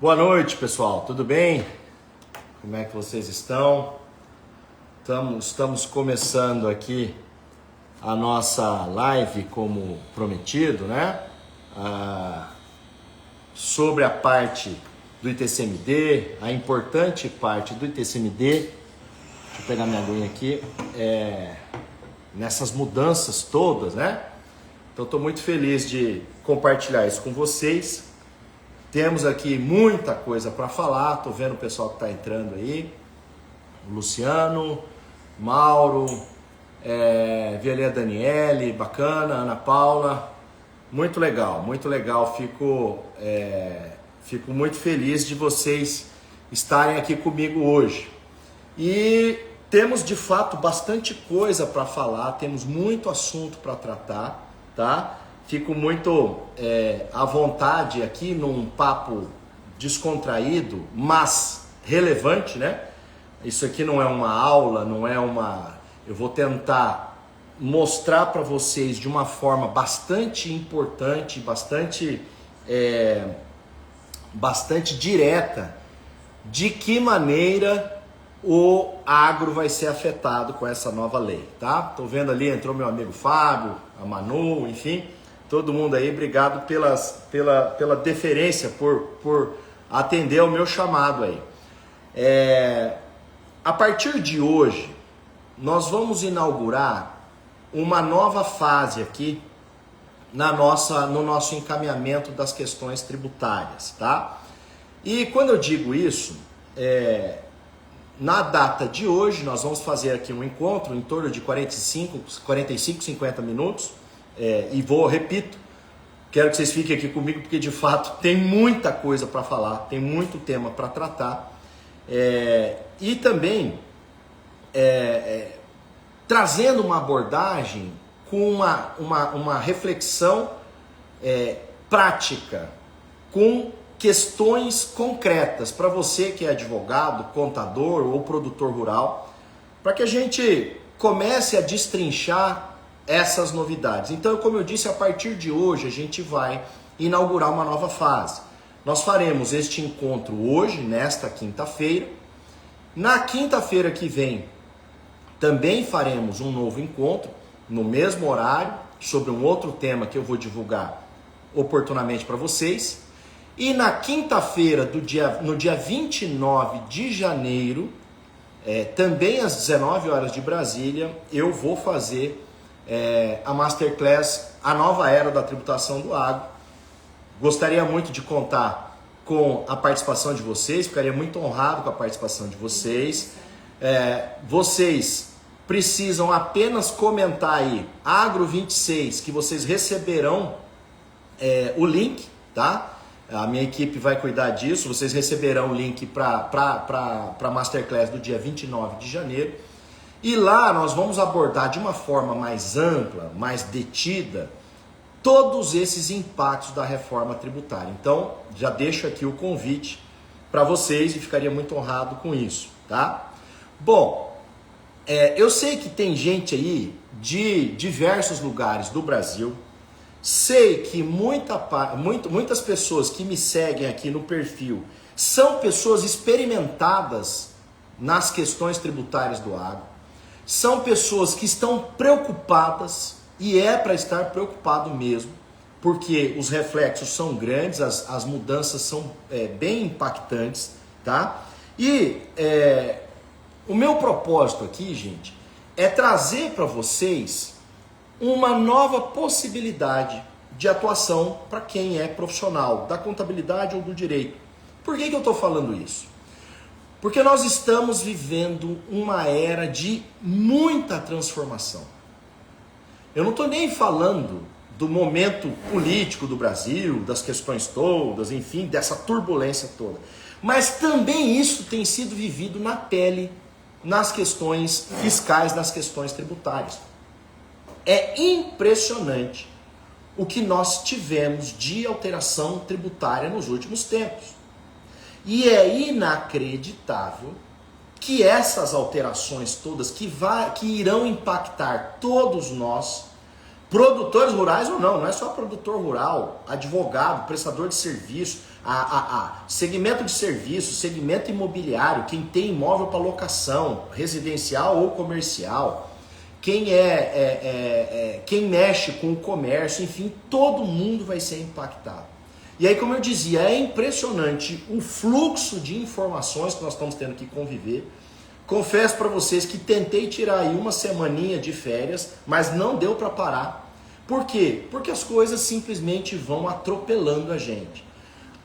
Boa noite, pessoal. Tudo bem? Como é que vocês estão? Estamos começando aqui a nossa live como prometido, né? Sobre a parte do ITCMD, a importante parte do ITCMD. Deixa eu pegar minha aguinha aqui. Nessas mudanças todas, né? Então, estou muito feliz de compartilhar isso com vocês. Temos aqui muita coisa para falar. Estou vendo o pessoal que está entrando aí. O Luciano, Mauro, vi ali a Daniele, bacana, Ana Paula. Muito legal, muito legal. Fico muito feliz de vocês estarem aqui comigo hoje. E temos de fato bastante coisa para falar, temos muito assunto para tratar, tá? Fico muito à vontade aqui num papo descontraído, mas relevante, né? Isso aqui não é uma aula, não é uma... Eu vou tentar mostrar para vocês de uma forma bastante importante, bastante direta, de que maneira o agro vai ser afetado com essa nova lei, tá? Tô vendo ali, entrou meu amigo Fábio, a Manu, enfim... Todo mundo aí, obrigado pela deferência, por atender ao meu chamado aí. A partir de hoje, nós vamos inaugurar uma nova fase aqui no nosso encaminhamento das questões tributárias, tá? E quando eu digo isso, na data de hoje, nós vamos fazer aqui um encontro em torno de 45, 50 minutos. Repito, quero que vocês fiquem aqui comigo porque de fato tem muita coisa para falar, tem muito tema para tratar, e também trazendo uma abordagem com uma reflexão prática, com questões concretas para você que é advogado, contador ou produtor rural, para que a gente comece a destrinchar essas novidades. Então, como eu disse, a partir de hoje a gente vai inaugurar uma nova fase. Nós faremos este encontro hoje, nesta quinta-feira. Na quinta-feira que vem, também faremos um novo encontro, no mesmo horário, sobre um outro tema que eu vou divulgar oportunamente para vocês. E na quinta-feira, no dia 29 de janeiro, também às 19 horas de Brasília, eu vou fazer a Masterclass, a nova era da tributação do agro. Gostaria muito de contar com a participação de vocês, ficaria muito honrado com a participação de vocês. Vocês precisam apenas comentar aí, Agro26, que vocês receberão o link, tá? A minha equipe vai cuidar disso, vocês receberão o link para a Masterclass do dia 29 de janeiro. E lá nós vamos abordar de uma forma mais ampla, mais detida, todos esses impactos da reforma tributária. Então, já deixo aqui o convite para vocês e ficaria muito honrado com isso, tá? Bom, eu sei que tem gente aí de diversos lugares do Brasil. Sei que muitas pessoas que me seguem aqui no perfil são pessoas experimentadas nas questões tributárias do agro. São pessoas que estão preocupadas, e é para estar preocupado mesmo, porque os reflexos são grandes, as mudanças são bem impactantes, tá? E o meu propósito aqui, gente, é trazer para vocês uma nova possibilidade de atuação para quem é profissional da contabilidade ou do direito. Por que eu estou falando isso? Porque nós estamos vivendo uma era de muita transformação. Eu não estou nem falando do momento político do Brasil, das questões todas, enfim, dessa turbulência toda. Mas também isso tem sido vivido na pele, nas questões fiscais, nas questões tributárias. É impressionante o que nós tivemos de alteração tributária nos últimos tempos. E é inacreditável que essas alterações todas que irão impactar todos nós Produtores rurais ou não é só produtor rural, advogado, prestador de serviço, segmento de serviço, segmento imobiliário, quem tem imóvel para locação, residencial ou comercial, quem mexe com o comércio, enfim, todo mundo vai ser impactado. E aí, como eu dizia, é impressionante o fluxo de informações que nós estamos tendo que conviver. Confesso para vocês que tentei tirar aí uma semaninha de férias, mas não deu para parar. Por quê? Porque as coisas simplesmente vão atropelando a gente.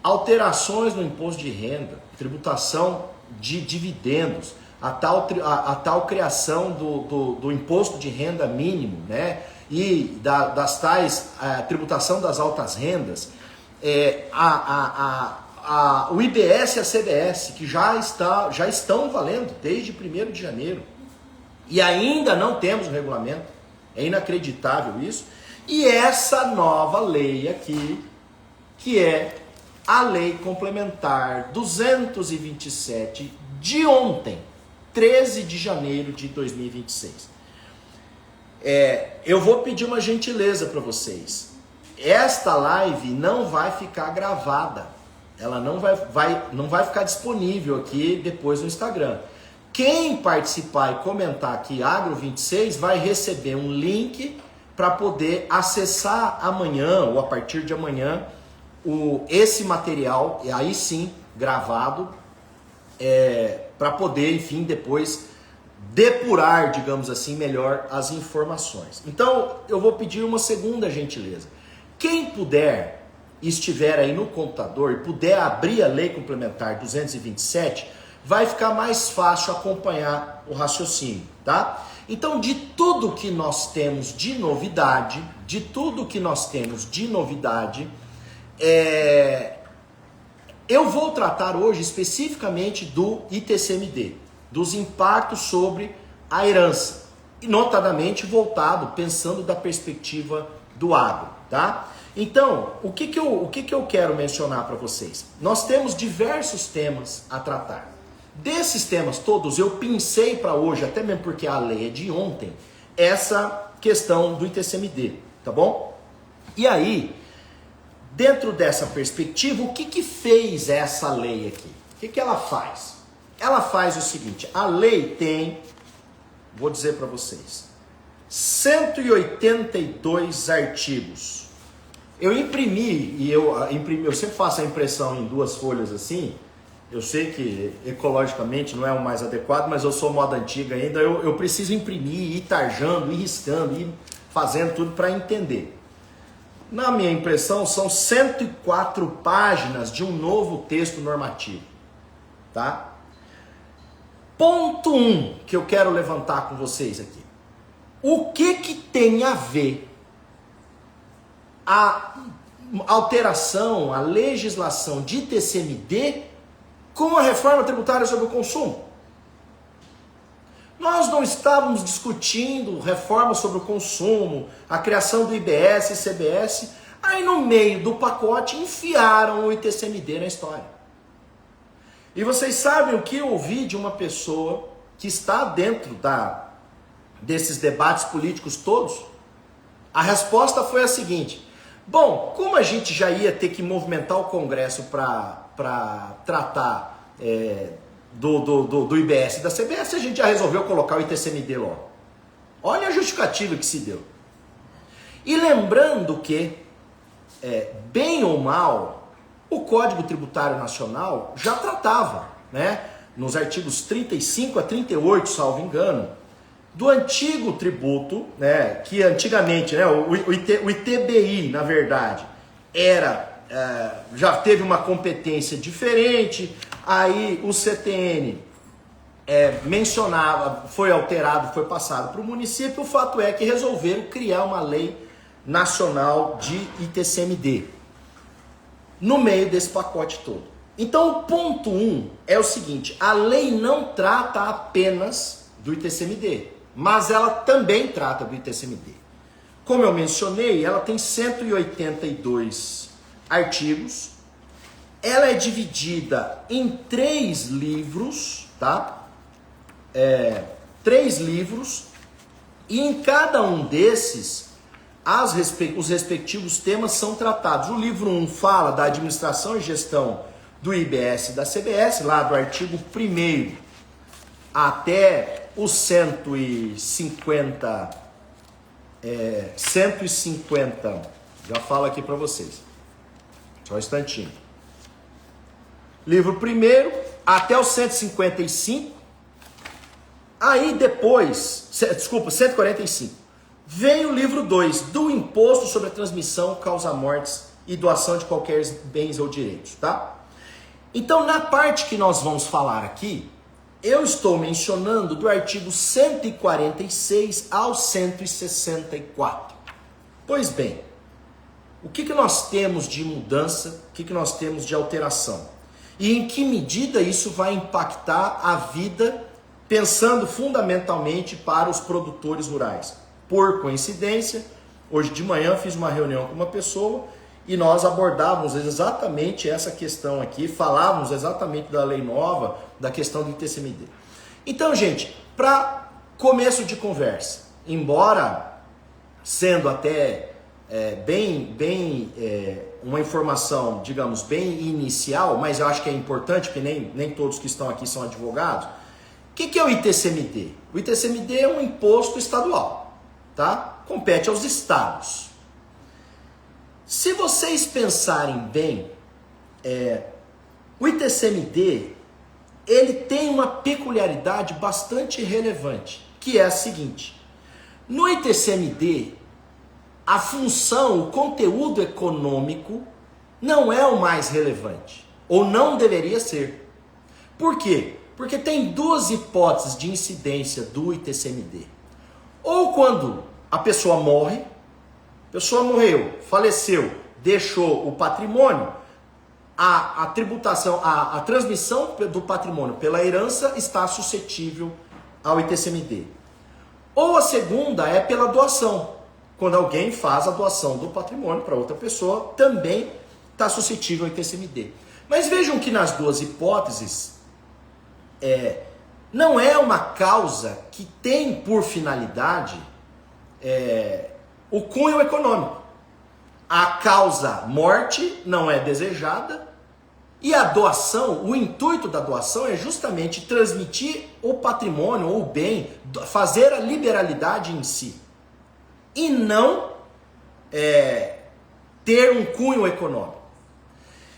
Alterações no imposto de renda, tributação de dividendos, a tal criação do imposto de renda mínimo, né? E das tais tributação das altas rendas, o IBS e a CBS, que já estão valendo desde 1º de janeiro. E ainda não temos o regulamento. É inacreditável isso. E essa nova lei aqui, que é a Lei Complementar 227 de ontem, 13 de janeiro de 2026. Eu vou pedir uma gentileza para vocês. Esta live não vai ficar gravada. Ela não vai ficar disponível aqui depois no Instagram. Quem participar e comentar aqui Agro26 vai receber um link para poder acessar amanhã ou a partir de amanhã esse material, e aí sim, gravado, para poder, enfim, depois depurar, digamos assim, melhor as informações. Então, eu vou pedir uma segunda gentileza. Quem puder, estiver aí no computador e puder abrir a Lei Complementar 227, vai ficar mais fácil acompanhar o raciocínio, tá? Então, de tudo que nós temos de novidade, eu vou tratar hoje especificamente do ITCMD, dos impactos sobre a herança, e notadamente voltado, pensando da perspectiva do agro, tá? Então, o que eu quero mencionar para vocês? Nós temos diversos temas a tratar. Desses temas todos, eu pensei para hoje, até mesmo porque a lei é de ontem, essa questão do ITCMD, tá bom? E aí, dentro dessa perspectiva, o que fez essa lei aqui? O que ela faz? Ela faz o seguinte, a lei tem, vou dizer para vocês, 182 artigos. Eu imprimi, eu sempre faço a impressão em 2 folhas assim. Eu sei que ecologicamente não é o mais adequado, mas eu sou moda antiga ainda, eu preciso imprimir, ir tarjando, ir riscando, ir fazendo tudo para entender. Na minha impressão, são 104 páginas de um novo texto normativo, tá? Ponto 1 que eu quero levantar com vocês aqui. O que tem a ver a alteração, a legislação de ITCMD com a reforma tributária sobre o consumo? Nós não estávamos discutindo reforma sobre o consumo, a criação do IBS e CBS, aí no meio do pacote enfiaram o ITCMD na história. E vocês sabem o que eu ouvi de uma pessoa que está dentro desses debates políticos todos? A resposta foi a seguinte: bom, como a gente já ia ter que movimentar o Congresso para tratar do IBS e da CBS, a gente já resolveu colocar o ITCMD logo. Olha a justificativa que se deu. E lembrando que, bem ou mal, o Código Tributário Nacional já tratava, né, nos artigos 35 a 38, salvo engano, do antigo tributo, né, que antigamente, né, o ITBI, na verdade, já teve uma competência diferente. Aí o CTN mencionava, foi alterado, foi passado para o município. O fato é que resolveram criar uma lei nacional de ITCMD no meio desse pacote todo. Então o ponto 1 é o seguinte: a lei não trata apenas do ITCMD, mas ela também trata do ITCMD. Como eu mencionei, ela tem 182 artigos. Ela é dividida em 3 livros, tá? 3 livros, e em cada um desses os respectivos temas são tratados. O livro 1 fala da administração e gestão do IBS e da CBS, lá do artigo 1º até o 150, já falo aqui para vocês. Só um instantinho. Livro 1º até o 155. Aí depois, 145. Vem o livro 2, do imposto sobre a transmissão, causa-mortes e doação de qualquer bens ou direitos, tá? Então, na parte que nós vamos falar aqui, eu estou mencionando do artigo 146 ao 164. Pois bem, o que nós temos de mudança, o que nós temos de alteração? E em que medida isso vai impactar a vida, pensando fundamentalmente para os produtores rurais? Por coincidência, hoje de manhã fiz uma reunião com uma pessoa e nós abordávamos exatamente essa questão aqui, falávamos exatamente da lei nova, da questão do ITCMD. Então, gente, para começo de conversa, embora sendo até uma informação, digamos, bem inicial, mas eu acho que é importante, porque nem todos que estão aqui são advogados. O que é o ITCMD? O ITCMD é um imposto estadual, tá? Compete aos estados. Se vocês pensarem bem, o ITCMD, ele tem uma peculiaridade bastante relevante, que é a seguinte: no ITCMD, a função, o conteúdo econômico não é o mais relevante, ou não deveria ser. Por quê? Porque tem duas hipóteses de incidência do ITCMD. Ou quando a pessoa morre, a pessoa morreu, faleceu, deixou o patrimônio, a tributação, a transmissão do patrimônio pela herança está suscetível ao ITCMD. Ou a segunda é pela doação. Quando alguém faz a doação do patrimônio para outra pessoa, também está suscetível ao ITCMD. Mas vejam que nas duas hipóteses, não é uma causa que tem por finalidade o cunho econômico. A causa morte não é desejada e a doação, o intuito da doação é justamente transmitir o patrimônio ou o bem, fazer a liberalidade em si e não ter um cunho econômico.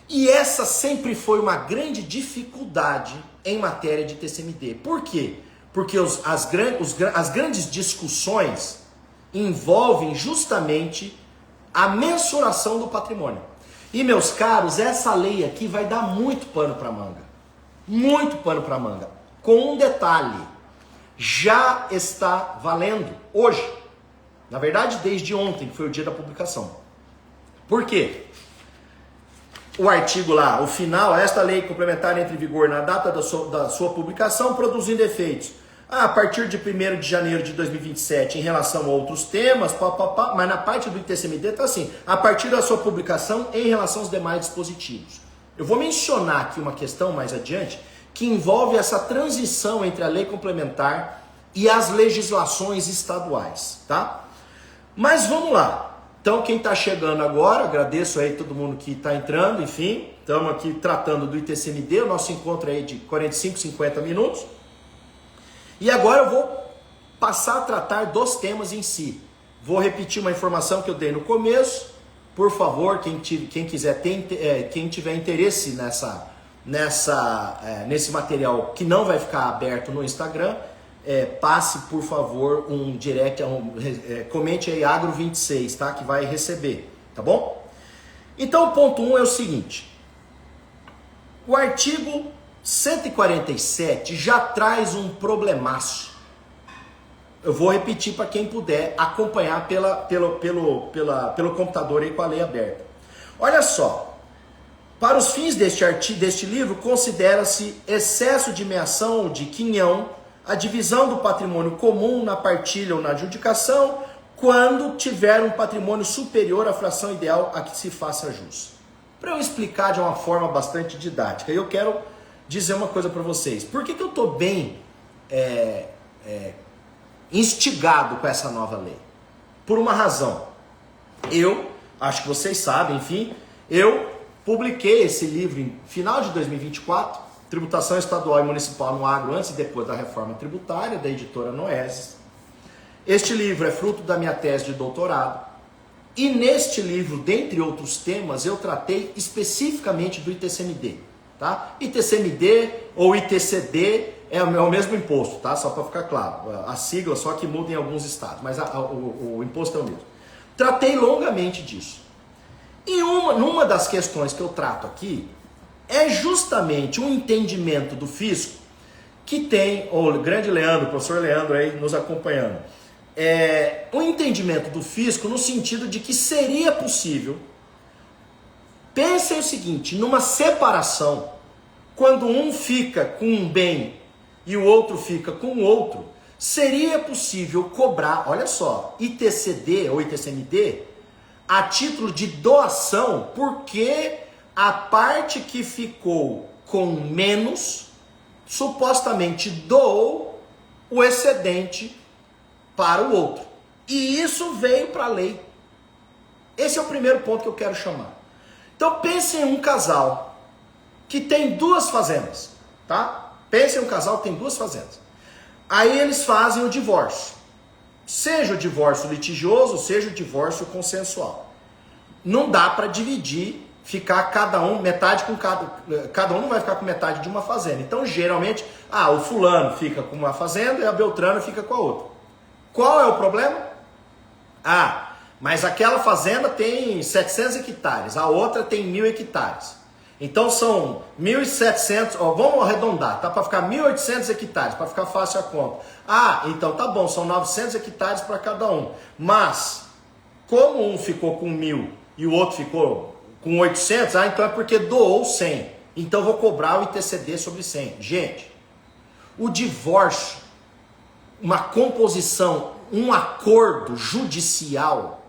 E essa sempre foi uma grande dificuldade em matéria de TCMD. Por quê? Porque as grandes discussões envolvem justamente a mensuração do patrimônio. E, meus caros, essa lei aqui vai dar muito pano para manga. Muito pano para manga. Com um detalhe: já está valendo hoje. Na verdade, desde ontem, que foi o dia da publicação. Por quê? O artigo lá, o final, esta lei complementar entra em vigor na data da sua publicação, produzindo efeitos a partir de 1º de janeiro de 2027 em relação a outros temas, mas na parte do ITCMD está assim, a partir da sua publicação em relação aos demais dispositivos. Eu vou mencionar aqui uma questão mais adiante que envolve essa transição entre a lei complementar e as legislações estaduais, tá? Mas vamos lá. Então, quem está chegando agora, agradeço aí todo mundo que está entrando, enfim, estamos aqui tratando do ITCMD, o nosso encontro aí de 45, 50 minutos. E agora eu vou passar a tratar dos temas em si. Vou repetir uma informação que eu dei no começo. Por favor, quem tiver interesse nesse material que não vai ficar aberto no Instagram, passe, por favor, um direct, comente aí Agro26, tá? Que vai receber, tá bom? Então, o ponto 1 é o seguinte. O artigo 147 já traz um problemaço. Eu vou repetir para quem puder acompanhar pelo computador aí com a lei aberta. Olha só. Para os fins deste livro, considera-se excesso de meação ou de quinhão a divisão do patrimônio comum na partilha ou na adjudicação, quando tiver um patrimônio superior à fração ideal a que se faça jus. Para eu explicar de uma forma bastante didática, eu quero dizer uma coisa para vocês. Por que eu estou bem instigado com essa nova lei? Por uma razão. Eu, acho que vocês sabem, enfim, eu publiquei esse livro em final de 2024, Tributação Estadual e Municipal no Agro antes e depois da reforma tributária, da editora Noesis. Este livro é fruto da minha tese de doutorado. E neste livro, dentre outros temas, eu tratei especificamente do ITCMD. Tá? ITCMD ou ITCD é o mesmo imposto, tá? Só para ficar claro. A sigla só que muda em alguns estados, mas o imposto é o mesmo. Tratei longamente disso. E numa das questões que eu trato aqui é justamente um entendimento do fisco que tem, o grande Leandro, o professor Leandro aí nos acompanhando, um entendimento do fisco no sentido de que seria possível, pensem o seguinte, numa separação, quando um fica com um bem e o outro fica com o outro, seria possível cobrar, olha só, ITCD ou ITCMD a título de doação, porque a parte que ficou com menos supostamente doou o excedente para o outro. E isso veio para a lei. Esse é o primeiro ponto que eu quero chamar. Então pense em um casal que tem duas fazendas, tá? Pense em um casal que tem duas fazendas. Aí eles fazem o divórcio. Seja o divórcio litigioso, seja o divórcio consensual. Não dá para dividir, ficar cada um, metade com cada um não vai ficar com metade de uma fazenda. Então geralmente, o fulano fica com uma fazenda e a Beltrano fica com a outra. Qual é o problema? Mas aquela fazenda tem 700 hectares, a outra tem 1.000 hectares. Então são 1.700, vamos arredondar, tá? Para ficar 1.800 hectares, para ficar fácil a conta. Então tá bom, são 900 hectares para cada um. Mas, como um ficou com 1.000 e o outro ficou com 800, então é porque doou 100. Então vou cobrar o ITCD sobre 100. Gente, o divórcio, uma composição, um acordo judicial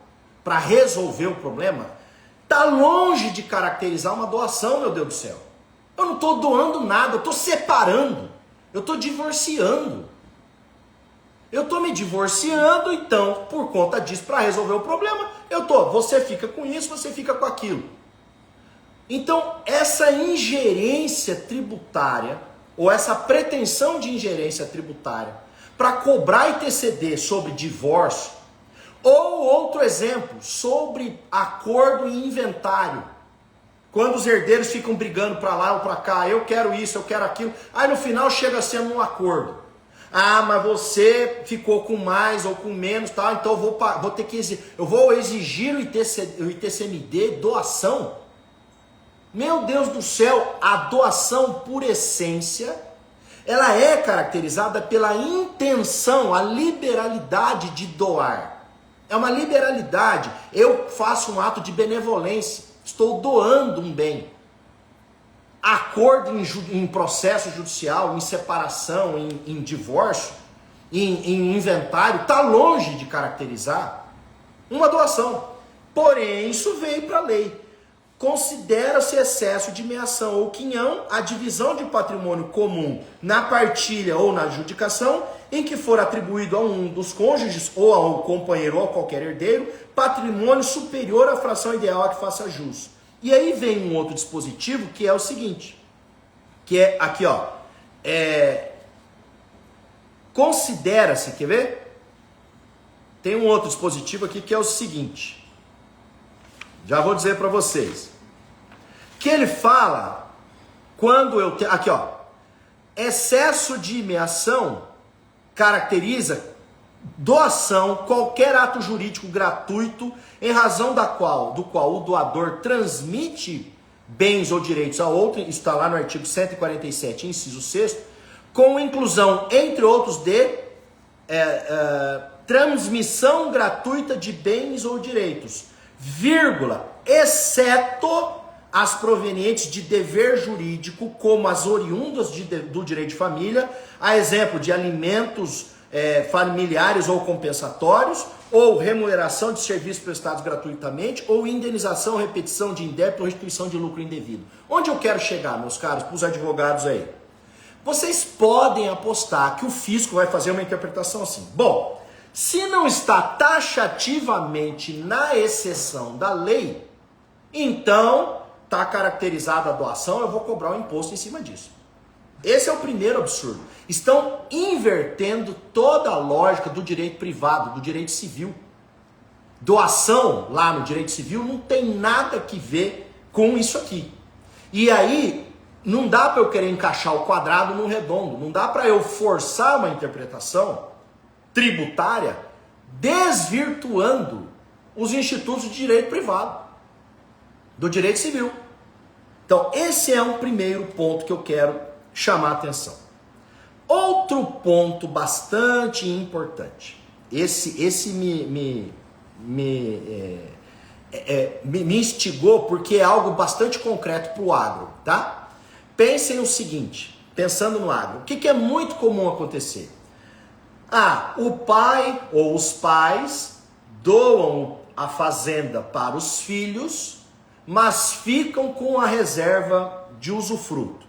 para resolver o problema, está longe de caracterizar uma doação, meu Deus do céu. Eu não estou doando nada, eu estou separando, eu estou divorciando. Eu estou me divorciando, então, por conta disso, para resolver o problema, você fica com isso, você fica com aquilo. Então, essa ingerência tributária, ou essa pretensão de ingerência tributária, para cobrar ITCD sobre divórcio, ou outro exemplo, sobre acordo e inventário. Quando os herdeiros ficam brigando para lá ou para cá, eu quero isso, eu quero aquilo, aí no final chega sendo um acordo. Mas você ficou com mais ou com menos, tá? Então eu vou exigir o ITCMD doação. Meu Deus do céu, a doação por essência, ela é caracterizada pela intenção, a liberalidade de doar. É uma liberalidade. Eu faço um ato de benevolência, estou doando um bem. Acordo em processo judicial, em separação, em divórcio, em inventário, está longe de caracterizar uma doação. Porém, isso veio para a lei. Considera-se excesso de meação ou quinhão a divisão de patrimônio comum na partilha ou na adjudicação em que for atribuído a um dos cônjuges ou ao companheiro ou a qualquer herdeiro patrimônio superior à fração ideal a que faça jus. E aí vem um outro dispositivo que é o seguinte, que é aqui, considera-se, quer ver? Tem um outro dispositivo aqui que é o seguinte, já vou dizer para vocês, que ele fala, quando eu tenho, aqui excesso de meação caracteriza doação, qualquer ato jurídico gratuito, em razão do qual o doador transmite bens ou direitos a outro, isso está lá no artigo 147, inciso 6º, com inclusão, entre outros, de transmissão gratuita de bens ou direitos, vírgula, exceto as provenientes de dever jurídico, como as oriundas do direito de família, a exemplo de alimentos familiares ou compensatórios, ou remuneração de serviços prestados gratuitamente, ou indenização, repetição de indébito ou restituição de lucro indevido. Onde eu quero chegar, meus caros, para os advogados aí? Vocês podem apostar que o fisco vai fazer uma interpretação assim. Bom, Se não está taxativamente na exceção da lei, então está caracterizada a doação, eu vou cobrar um imposto em cima disso. Esse é o primeiro absurdo. Estão invertendo toda a lógica do direito privado, do direito civil. Doação lá no direito civil não tem nada que ver com isso aqui. E aí não dá para eu querer encaixar o quadrado no redondo, não dá para eu forçar uma interpretação tributária desvirtuando os institutos de direito privado, do direito civil. Então, esse é um primeiro ponto que eu quero chamar a atenção. Outro ponto bastante importante, esse me instigou porque é algo bastante concreto para o agro, tá? Pensem o seguinte, pensando no agro, o que é muito comum acontecer? O pai ou os pais doam a fazenda para os filhos, mas ficam com a reserva de usufruto.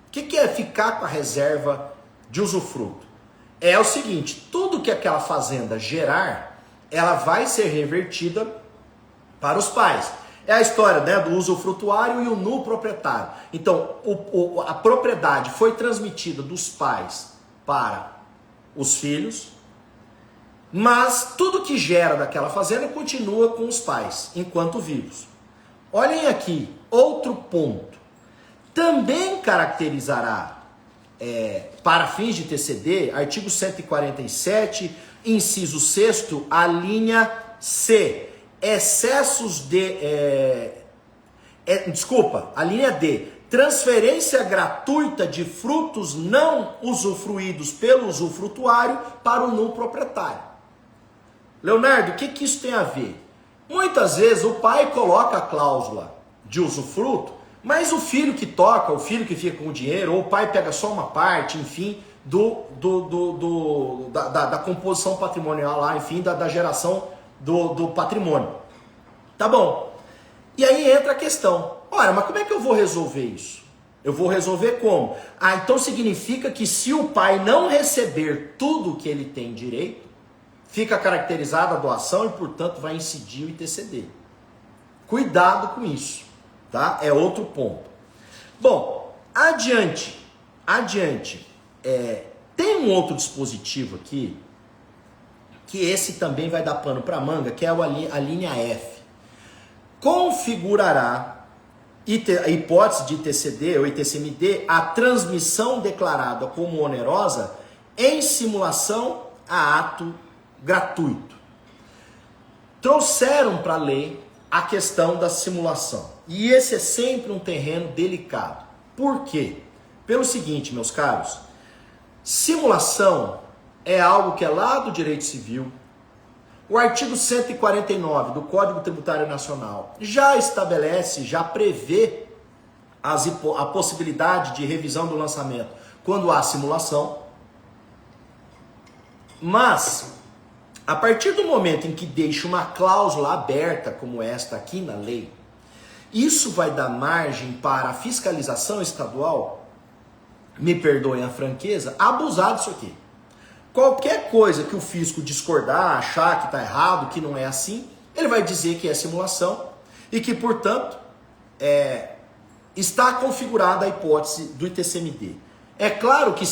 O que é ficar com a reserva de usufruto? É o seguinte, tudo que aquela fazenda gerar, ela vai ser revertida para os pais. É a história, né, do usufrutuário e o nu proprietário. Então, a propriedade foi transmitida dos pais para os filhos, mas tudo que gera daquela fazenda continua com os pais, enquanto vivos. Olhem aqui, outro ponto. Também caracterizará, para fins de TCD, artigo 147, inciso 6º, a linha C, excessos de... a linha D, transferência gratuita de frutos não usufruídos pelo usufrutuário para o nu proprietário. Leonardo, o que isso tem a ver? Muitas vezes o pai coloca a cláusula de usufruto, mas o filho que toca, o filho que fica com o dinheiro, ou o pai pega só uma parte, enfim, da composição patrimonial lá, enfim, da geração do patrimônio. Tá bom. E aí entra a questão. Ora, mas como é que eu vou resolver isso? Eu vou resolver como? Então significa que se o pai não receber tudo que ele tem direito, fica caracterizada a doação e, portanto, vai incidir o ITCD. Cuidado com isso, tá? É outro ponto. Bom, adiante. Tem um outro dispositivo aqui, que esse também vai dar pano para manga, que é a linha F. Configurará a hipótese de ITCD ou ITCMD a transmissão declarada como onerosa em simulação a ato gratuito. Trouxeram para a lei a questão da simulação. E esse é sempre um terreno delicado. Por quê? Pelo seguinte, meus caros, simulação é algo que é lá do direito civil. O artigo 149 do Código Tributário Nacional já estabelece, já prevê a possibilidade de revisão do lançamento quando há simulação. Mas, a partir do momento em que deixa uma cláusula aberta como esta aqui na lei, isso vai dar margem para a fiscalização estadual, me perdoem a franqueza, abusar disso aqui. Qualquer coisa que o fisco discordar, achar que está errado, que não é assim, ele vai dizer que é simulação e que, portanto, está configurada a hipótese do ITCMD. É claro que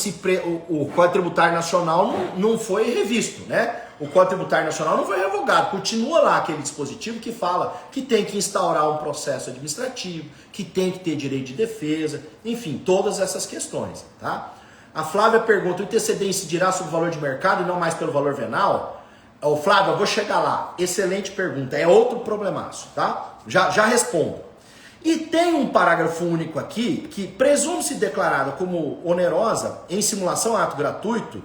o Código Tributário Nacional não foi revisto, né? O Código Tributário Nacional não foi revogado, continua lá aquele dispositivo que fala que tem que instaurar um processo administrativo, que tem que ter direito de defesa, enfim, todas essas questões, tá? A Flávia pergunta, o ITCD incidirá sobre o valor de mercado e não mais pelo valor venal? Ô Flávia, eu vou chegar lá. Excelente pergunta, é outro problemaço, tá? Já respondo. E tem um parágrafo único aqui que presume-se declarada como onerosa em simulação a ato gratuito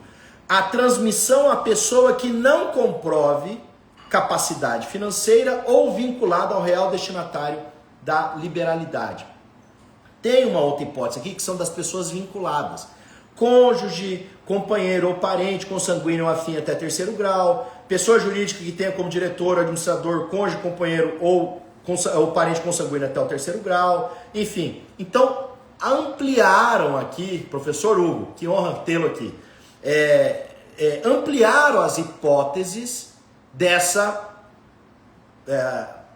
a transmissão à pessoa que não comprove capacidade financeira ou vinculada ao real destinatário da liberalidade. Tem uma outra hipótese aqui que são das pessoas vinculadas. Cônjuge, companheiro ou parente consanguíneo ou afim até terceiro grau, pessoa jurídica que tenha como diretor, administrador, cônjuge, companheiro ou parente consanguíneo até o terceiro grau, enfim. Então, ampliaram aqui, professor Hugo, que honra tê-lo aqui, ampliaram as hipóteses dessa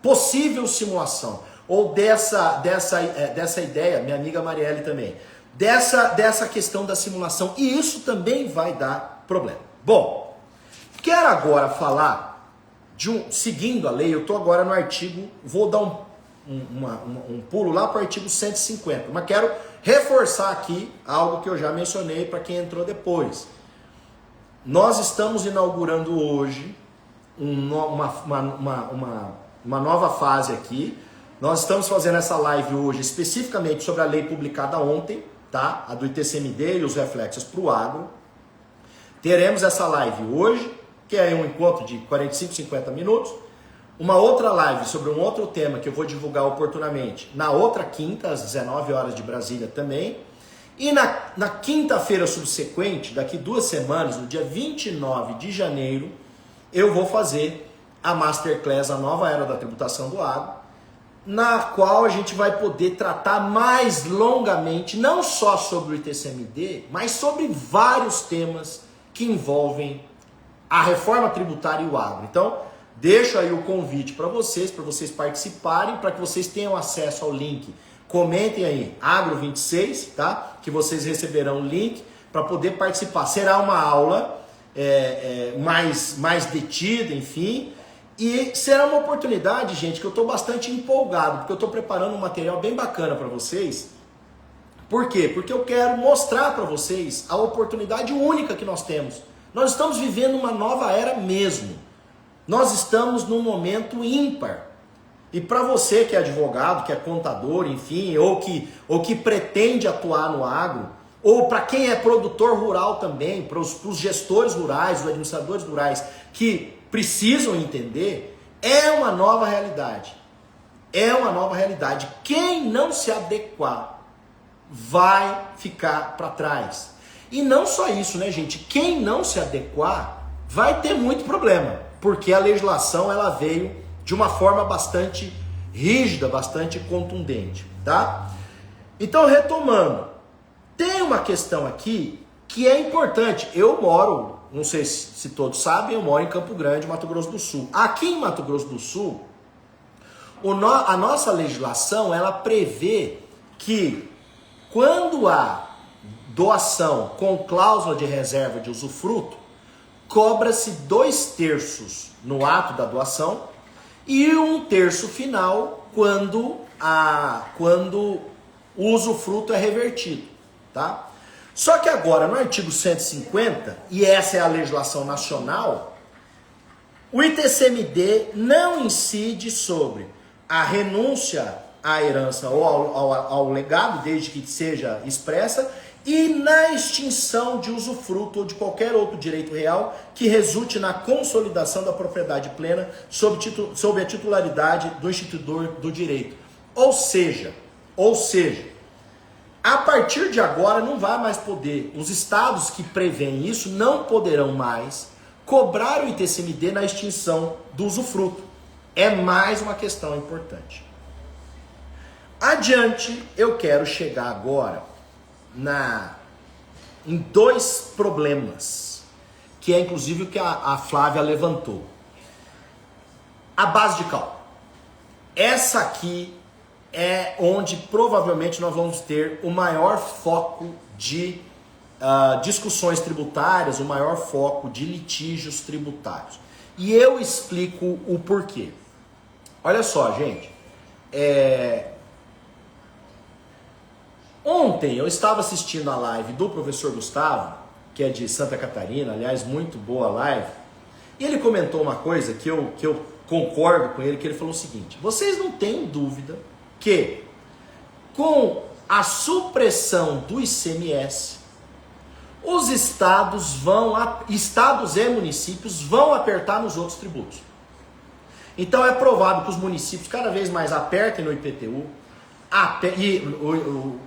possível simulação, ou dessa ideia, minha amiga Marielle também, dessa questão da simulação, e isso também vai dar problema. Bom, quero agora falar seguindo a lei. Eu estou agora no artigo, vou dar um pulo lá para o artigo 150, mas quero reforçar aqui algo que eu já mencionei para quem entrou depois. Nós estamos inaugurando hoje uma nova fase aqui. Nós estamos fazendo essa live hoje especificamente sobre a lei publicada ontem, tá? A do ITCMD e os reflexos para o agro. Teremos essa live hoje, que é um encontro de 45, 50 minutos. Uma outra live sobre um outro tema que eu vou divulgar oportunamente na outra quinta, às 19 horas de Brasília também. E na quinta-feira subsequente, daqui 2 semanas, no dia 29 de janeiro, eu vou fazer a Masterclass, a nova era da tributação do agro, na qual a gente vai poder tratar mais longamente, não só sobre o ITCMD, mas sobre vários temas que envolvem a reforma tributária e o agro. Então, deixo aí o convite para vocês participarem, para que vocês tenham acesso ao link. Comentem aí, Agro26, tá? Que vocês receberão o link para poder participar. Será uma aula mais detida, enfim. E será uma oportunidade, gente, que eu estou bastante empolgado, porque eu estou preparando um material bem bacana para vocês. Por quê? Porque eu quero mostrar para vocês a oportunidade única que nós temos. Nós estamos vivendo uma nova era mesmo. Nós estamos num momento ímpar. E para você que é advogado, que é contador, enfim, ou que pretende atuar no agro, ou para quem é produtor rural também, para os gestores rurais, os administradores rurais, que precisam entender, é uma nova realidade. É uma nova realidade. Quem não se adequar vai ficar para trás. E não só isso, né, gente? Quem não se adequar vai ter muito problema, porque a legislação ela veio de uma forma bastante rígida, bastante contundente, tá? Então, retomando, tem uma questão aqui que é importante. Eu moro, não sei se todos sabem, eu moro em Campo Grande, Mato Grosso do Sul. Aqui em Mato Grosso do Sul, a nossa legislação, ela prevê que quando há doação com cláusula de reserva de usufruto, cobra-se 2/3 no ato da doação e 1/3 final quando o usufruto é revertido, tá? Só que agora no artigo 150, e essa é a legislação nacional, o ITCMD não incide sobre a renúncia à herança ou ao legado, desde que seja expressa, e na extinção de usufruto ou de qualquer outro direito real que resulte na consolidação da propriedade plena sob a titularidade do instituidor do direito. Ou seja, a partir de agora não vai mais poder, os estados que prevêem isso não poderão mais cobrar o ITCMD na extinção do usufruto. É mais uma questão importante. Adiante, eu quero chegar agora em 2 problemas, que é inclusive o que a Flávia levantou. A base de cálculo. Essa aqui é onde provavelmente nós vamos ter o maior foco de discussões tributárias, o maior foco de litígios tributários. E eu explico o porquê. Olha só, gente. Ontem eu estava assistindo a live do professor Gustavo, que é de Santa Catarina, aliás, muito boa live, e ele comentou uma coisa que eu concordo com ele, que ele falou o seguinte: vocês não têm dúvida que com a supressão do ICMS, os estados e municípios vão apertar nos outros tributos. Então é provável que os municípios cada vez mais apertem no IPTU,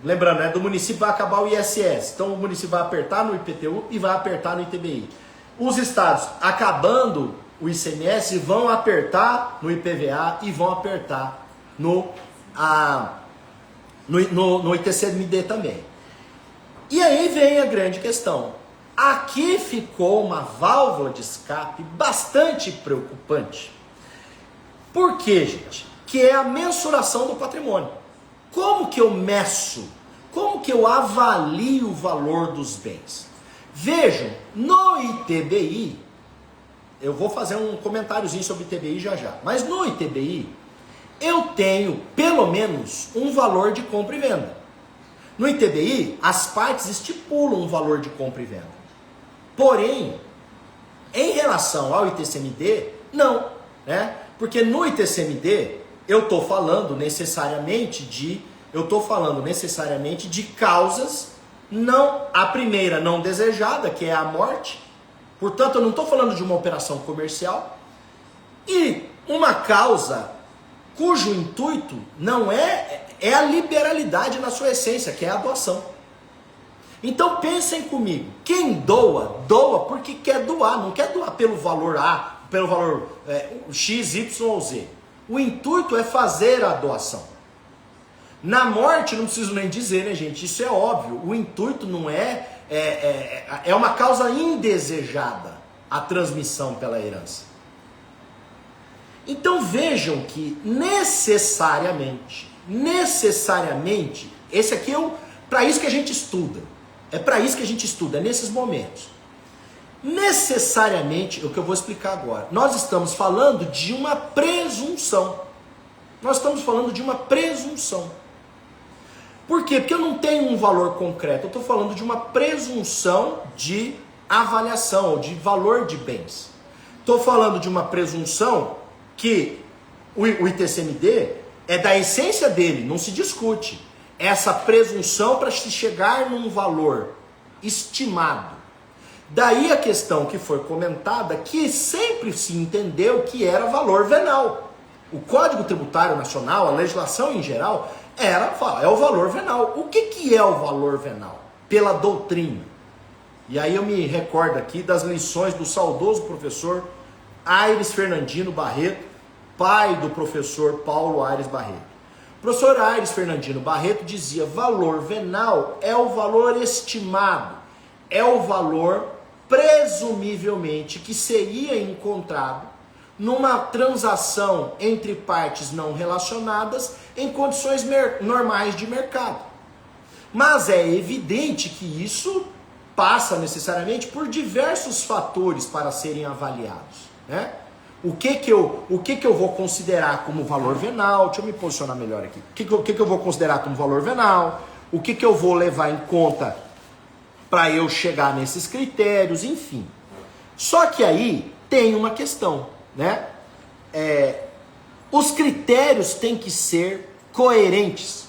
lembrando, né, do município vai acabar o ISS, então o município vai apertar no IPTU e vai apertar no ITBI. Os estados, acabando o ICMS, vão apertar no IPVA e vão apertar no ITCMD também. E aí vem a grande questão. Aqui ficou uma válvula de escape bastante preocupante. Por quê, gente? Que é a mensuração do patrimônio. Como que eu meço? Como que eu avalio o valor dos bens? Vejam, no ITBI, eu vou fazer um comentáriozinho sobre ITBI já já, mas no ITBI eu tenho pelo menos um valor de compra e venda. No ITBI, as partes estipulam um valor de compra e venda. Porém, em relação ao ITCMD, não, né? Porque no ITCMD eu estou falando necessariamente de causas não, a primeira não desejada, que é a morte. Portanto, eu não estou falando de uma operação comercial. E uma causa cujo intuito não é a liberalidade na sua essência, que é a doação. Então pensem comigo, quem doa, doa porque quer doar, não quer doar pelo valor A, pelo valor X, Y ou Z. O intuito é fazer a doação. Na morte, não preciso nem dizer, né, gente? Isso é óbvio. O intuito não é uma causa indesejada, a transmissão pela herança. Então vejam que necessariamente, esse aqui é para isso que a gente estuda. É para isso que a gente estuda, é nesses momentos. Necessariamente, é o que eu vou explicar agora. Nós estamos falando de uma presunção. Por quê? Porque eu não tenho um valor concreto. Eu estou falando de uma presunção de avaliação, ou de valor de bens. Estou falando de uma presunção que o ITCMD é da essência dele, não se discute. Essa presunção para se chegar num valor estimado. Daí a questão que foi comentada, que sempre se entendeu que era valor venal. O Código Tributário Nacional, a legislação em geral, é o valor venal. O que é o valor venal? Pela doutrina. E aí eu me recordo aqui das lições do saudoso professor Aires Fernandino Barreto, pai do professor Paulo Aires Barreto. O professor Aires Fernandino Barreto dizia: valor venal é o valor estimado, é o valor presumivelmente que seria encontrado numa transação entre partes não relacionadas em condições normais de mercado. Mas é evidente que isso passa necessariamente por diversos fatores para serem avaliados, né? O que eu vou considerar como valor venal? Deixa eu me posicionar melhor aqui. O que eu vou considerar como valor venal? O que eu vou levar em conta para eu chegar nesses critérios, enfim. Só que aí tem uma questão, né? Os critérios têm que ser coerentes.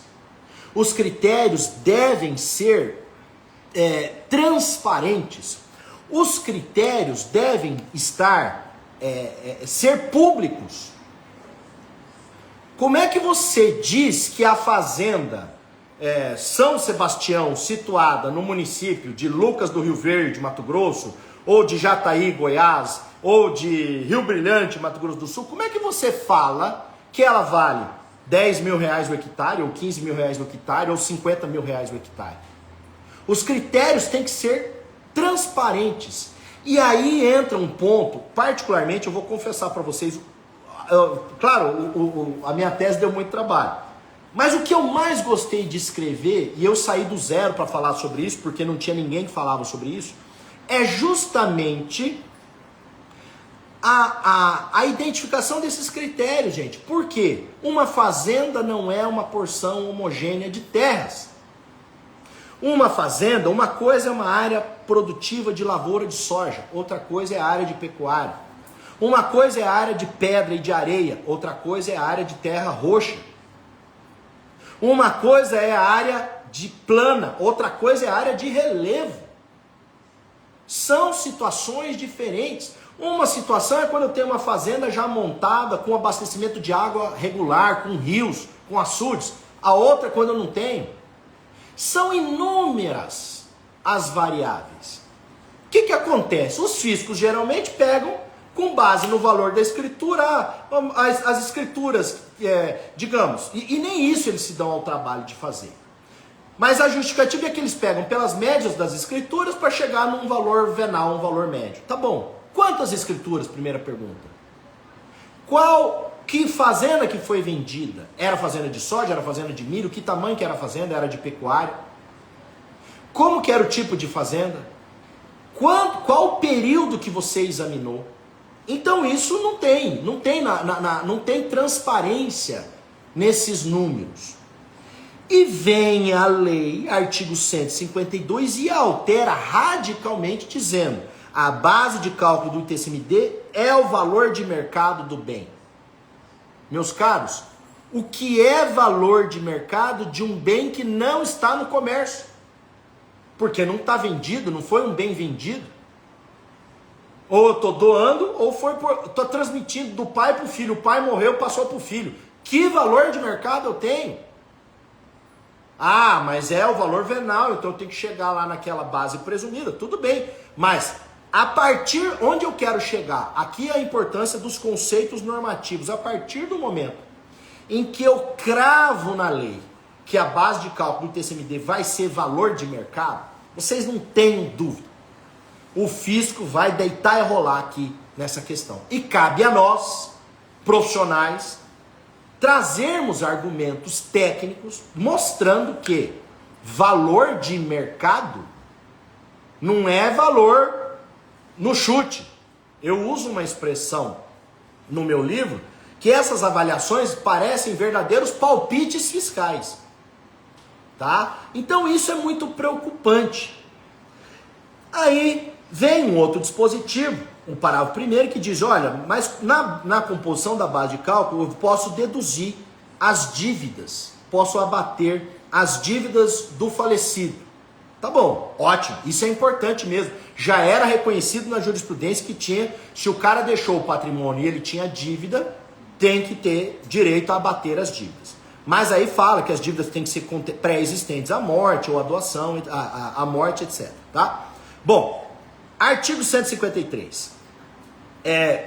Os critérios devem ser transparentes. Os critérios devem ser públicos. Como é que você diz que a fazenda São Sebastião, situada no município de Lucas do Rio Verde, Mato Grosso, ou de Jataí, Goiás, ou de Rio Brilhante, Mato Grosso do Sul, como é que você fala que ela vale 10 mil reais o hectare, ou 15 mil reais o hectare, ou 50 mil reais o hectare? Os critérios têm que ser transparentes. E aí entra um ponto, particularmente, eu vou confessar para vocês, claro, a minha tese deu muito trabalho, mas o que eu mais gostei de escrever, e eu saí do zero para falar sobre isso, porque não tinha ninguém que falava sobre isso, é justamente a identificação desses critérios, gente. Por quê? Uma fazenda não é uma porção homogênea de terras. Uma fazenda, uma coisa é uma área produtiva de lavoura de soja, outra coisa é a área de pecuária. Uma coisa é a área de pedra e de areia, outra coisa é a área de terra roxa. Uma coisa é a área de plana, outra coisa é a área de relevo. São situações diferentes. Uma situação é quando eu tenho uma fazenda já montada com abastecimento de água regular, com rios, com açudes. A outra é quando eu não tenho. São inúmeras as variáveis. O que acontece? Os fiscos geralmente pegam, com base no valor da escritura, as escrituras, digamos, e nem isso eles se dão ao trabalho de fazer. Mas a justificativa é que eles pegam pelas médias das escrituras para chegar num valor venal, um valor médio. Tá bom. Quantas escrituras? Primeira pergunta. Que fazenda que foi vendida? Era fazenda de soja? Era fazenda de milho? Que tamanho que era a fazenda? Era de pecuária? Como que era o tipo de fazenda? Qual o período que você examinou? Então isso não tem transparência nesses números. E vem a lei, artigo 152, e altera radicalmente dizendo: a base de cálculo do ITCMD é o valor de mercado do bem. Meus caros, o que é valor de mercado de um bem que não está no comércio? Porque não está vendido, não foi um bem vendido. Ou eu estou doando, ou estou transmitindo do pai para o filho. O pai morreu, passou para o filho. Que valor de mercado eu tenho? Ah, mas é o valor venal, então eu tenho que chegar lá naquela base presumida. Tudo bem, mas a partir onde eu quero chegar, aqui é a importância dos conceitos normativos. A partir do momento em que eu cravo na lei que a base de cálculo do ITCMD vai ser valor de mercado, vocês não tenham dúvida. O fisco vai deitar e rolar aqui nessa questão. E cabe a nós, profissionais, trazermos argumentos técnicos mostrando que valor de mercado não é valor no chute. Eu uso uma expressão no meu livro que essas avaliações parecem verdadeiros palpites fiscais. Tá? Então isso é muito preocupante. Aí vem um outro dispositivo, um parágrafo primeiro que diz, olha, mas na composição da base de cálculo eu posso deduzir as dívidas, posso abater as dívidas do falecido. Tá bom, ótimo, isso é importante mesmo. Já era reconhecido na jurisprudência que tinha, se o cara deixou o patrimônio e ele tinha dívida, tem que ter direito a abater as dívidas. Mas aí fala que as dívidas têm que ser pré-existentes à morte ou à doação, à morte, etc. Tá? Bom, artigo 153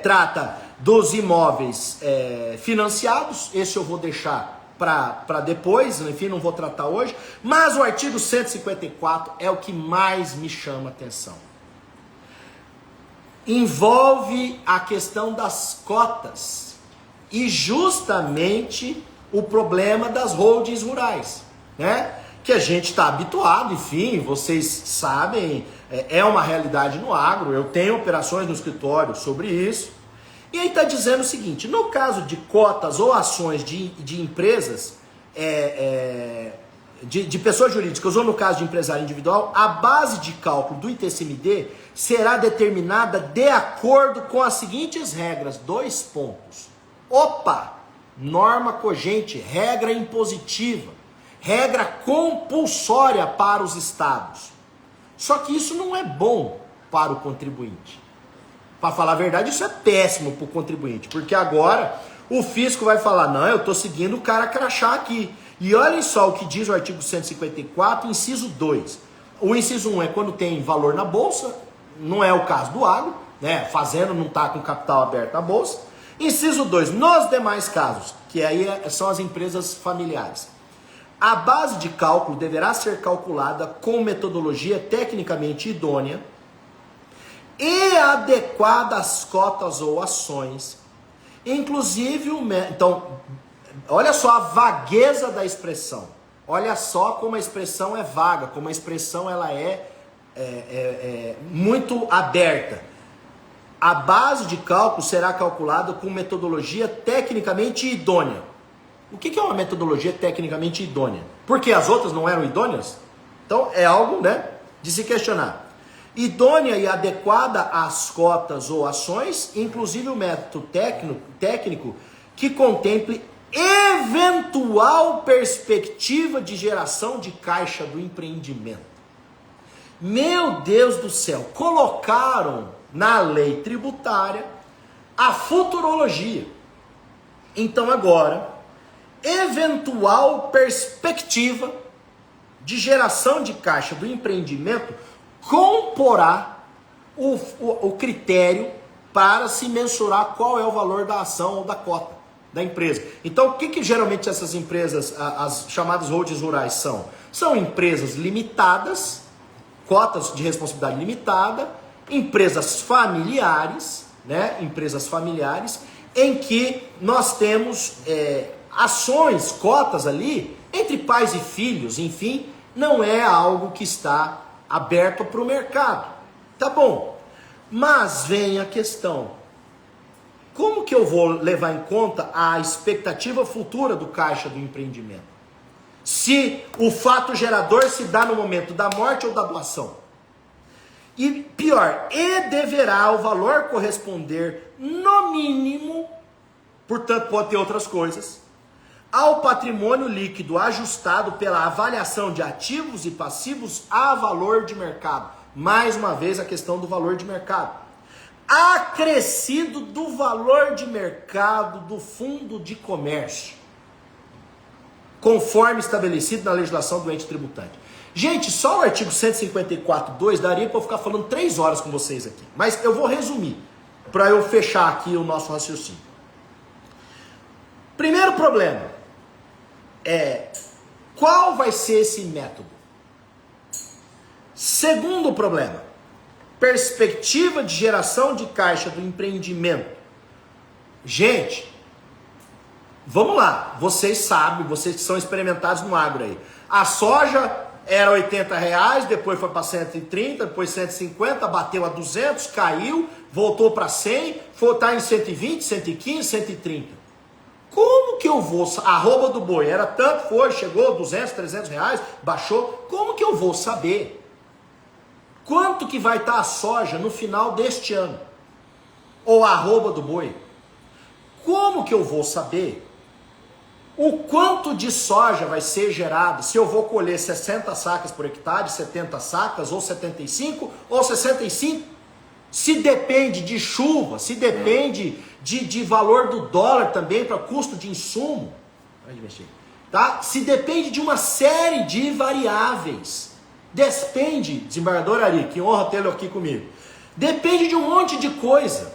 trata dos imóveis financiados. Esse eu vou deixar para depois, enfim, não vou tratar hoje. Mas o artigo 154 é o que mais me chama a atenção. Envolve a questão das cotas e justamente o problema das holdings rurais, né? Que a gente está habituado, enfim, vocês sabem, é uma realidade no agro, eu tenho operações no escritório sobre isso, e aí está dizendo o seguinte: no caso de cotas ou ações de empresas, de pessoas jurídicas, ou no caso de empresário individual, a base de cálculo do ITCMD será determinada de acordo com as seguintes regras, 2 pontos. Opa! Norma cogente, regra impositiva, regra compulsória para os estados. Só que isso não é bom para o contribuinte. Para falar a verdade, isso é péssimo para o contribuinte, porque agora o fisco vai falar, não, eu estou seguindo o cara crachá aqui. E olhem só o que diz o artigo 154, inciso 2. O inciso 1 é quando tem valor na bolsa, não é o caso do agro, né? Fazenda não está com capital aberto na bolsa. Inciso 2, nos demais casos, que aí são as empresas familiares, a base de cálculo deverá ser calculada com metodologia tecnicamente idônea e adequada às cotas ou ações, inclusive então, olha só a vagueza da expressão, olha só como a expressão é vaga, como a expressão ela é muito aberta. A base de cálculo será calculada com metodologia tecnicamente idônea. O que é uma metodologia tecnicamente idônea? Porque as outras não eram idôneas? Então é algo, né, de se questionar. Idônea e adequada às cotas ou ações, inclusive o método técnico que contemple eventual perspectiva de geração de caixa do empreendimento. Meu Deus do céu, colocaram na lei tributária a futurologia. Então agora, eventual perspectiva de geração de caixa do empreendimento comporá o critério para se mensurar qual é o valor da ação ou da cota da empresa. Então o que geralmente essas empresas, as chamadas holdings rurais são? São empresas limitadas, cotas de responsabilidade limitada, empresas familiares, né? Empresas familiares, em que nós temos ações, cotas ali, entre pais e filhos, enfim, não é algo que está aberto para o mercado. Tá bom, mas vem a questão, como que eu vou levar em conta a expectativa futura do caixa do empreendimento? Se o fato gerador se dá no momento da morte ou da doação. E pior, deverá o valor corresponder no mínimo, portanto pode ter outras coisas, ao patrimônio líquido ajustado pela avaliação de ativos e passivos a valor de mercado. Mais uma vez a questão do valor de mercado. Acrescido do valor de mercado do fundo de comércio, conforme estabelecido na legislação do ente tributante. Gente, só o artigo 154.2 daria para eu ficar falando 3 horas com vocês aqui. Mas eu vou resumir, para eu fechar aqui o nosso raciocínio. Primeiro problema qual vai ser esse método? Segundo problema, perspectiva de geração de caixa do empreendimento. Gente, vamos lá, vocês sabem, vocês que são experimentados no agro aí. A soja era R$80, depois foi para 130, depois 150, bateu a 200, caiu, voltou para 100, está em 120, 115, 130. Como que eu vou, a arroba do boi era tanto, foi, chegou, 200, 300 reais, baixou, como que eu vou saber quanto que vai estar a soja no final deste ano? Ou a arroba do boi? Como que eu vou saber o quanto de soja vai ser gerado, se eu vou colher 60 sacas por hectare, 70 sacas, ou 75, ou 65? Se depende de chuva, se depende de valor do dólar também para custo de insumo, tá? Se depende de uma série de variáveis. Depende, desembargador Ari, que honra tê-lo aqui comigo. Depende de um monte de coisa.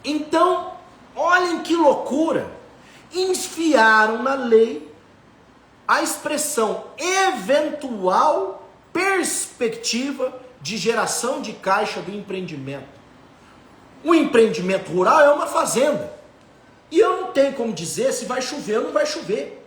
Então, olhem que loucura. Enfiaram na lei a expressão eventual perspectiva de geração de caixa do empreendimento. O empreendimento rural é uma fazenda. E eu não tenho como dizer se vai chover ou não vai chover.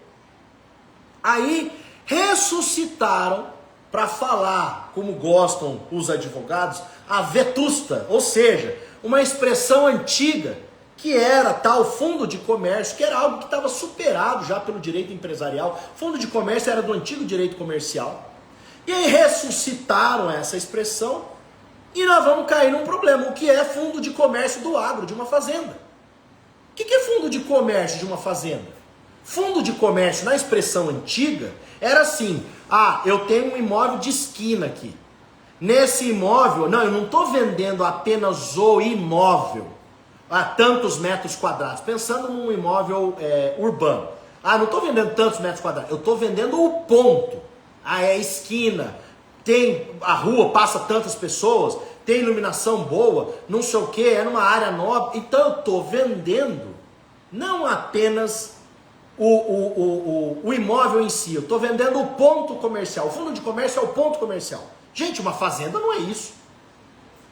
Aí ressuscitaram, para falar, como gostam os advogados, a vetusta, ou seja, uma expressão antiga, que era tal fundo de comércio, que era algo que estava superado já pelo direito empresarial. Fundo de comércio era do antigo direito comercial. E aí ressuscitaram essa expressão e nós vamos cair num problema. O que é fundo de comércio do agro, de uma fazenda? O que é fundo de comércio de uma fazenda? Fundo de comércio, na expressão antiga, era assim: eu tenho um imóvel de esquina aqui. Nesse imóvel, não, eu não estou vendendo apenas o imóvel a tantos metros quadrados, pensando num imóvel urbano. Não estou vendendo tantos metros quadrados, eu estou vendendo o ponto. É a esquina, tem a rua, passa tantas pessoas, tem iluminação boa, não sei o que, é numa área nobre. Então eu estou vendendo não apenas o imóvel em si, eu estou vendendo o ponto comercial. O fundo de comércio é o ponto comercial. Gente, uma fazenda não é isso.